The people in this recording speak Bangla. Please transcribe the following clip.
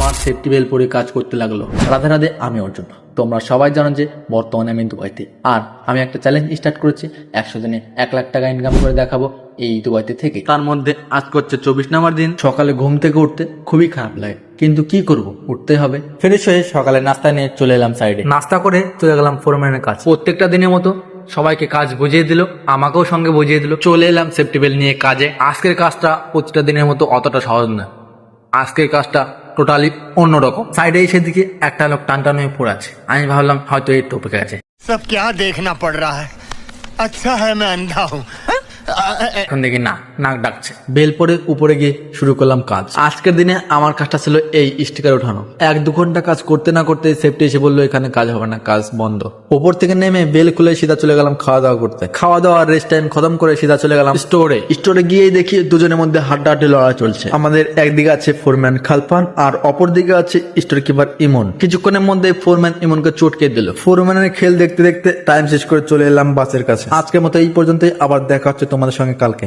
আমার সেফটি বেল পরে কাজ করতে লাগলো। রাধে রাধে, আমি অর্জুন। তোমরা সবাই জানো যে বর্তমানে আমি দুবাইতে, আর আমি একটা চ্যালেঞ্জ স্টার্ট করেছি। 100 দিনে 1 লাখ টাকা ইনকাম করে দেখাবো এই দুবাইতে থেকে। তার মধ্যে আজকে হচ্ছে 24 নম্বর দিন। সকালে ঘুম থেকে উঠতে খুবই খারাপ লাগে, কিন্তু কি করব, উঠতে হবে। ফ্রেশ হয়ে সকালে নাস্তা নিয়ে চলে এলাম সাইডে। নাস্তা করে চলে গেলাম ফোরম্যানের কাছে। প্রত্যেকটা দিনের মতো সবাইকে কাজ বুঝিয়ে দিল, আমাকেও সঙ্গে বুঝিয়ে দিল। চলে এলাম সেফটি বেল নিয়ে কাজে। আজকের কাজটা প্রতিটা দিনের মতো অতটা সহজ না। আজকের কাজটা টোটালি অন্যরকম। সাইডে এসে দিকে একটা লোক টান হয়ে পড়ে আছে। আমি ভাবলাম হয়তো এই টপকে গেছে। सब क्या देखना पड़ रहा है। अच्छा है मैं अंधा हूँ। এখন দেখি না, নাক ডাকছে। বেল পরে উপরে গিয়ে শুরু করলাম কাজ। আজকের দিনে আমার কাজটা ছিল এই স্টিকার ওঠানো। 1-2 ঘন্টা কাজ করতে না করতে সেফটি এসে বললো এখানে কাজ হবে না, কাজ বন্ধ। উপর থেকে নেমে বেল খুলে সিধা চলে গেলাম খাওয়া দাওয়া করতে। খাওয়া দাওয়া রেস্ট টাইম খতম করে সিধা চলে গেলাম স্টোরে গিয়ে দেখি দুজনের মধ্যে হাড্ডাহাড্ডি লড়াই চলছে। আমাদের একদিকে আছে ফোরম্যান খালপান, আর অপর দিকে আছে স্টোর কিপার ইমন। কিছুক্ষণের মধ্যে ফোরম্যান ইমনকে চটকে দিল। ফোরম্যানের খেল দেখতে দেখতে টাইম শেষ করে চলে এলাম বাসের কাছে। আজকের মতো এই পর্যন্তই, আবার দেখা হচ্ছে তোমাদের সঙ্গে কালকে।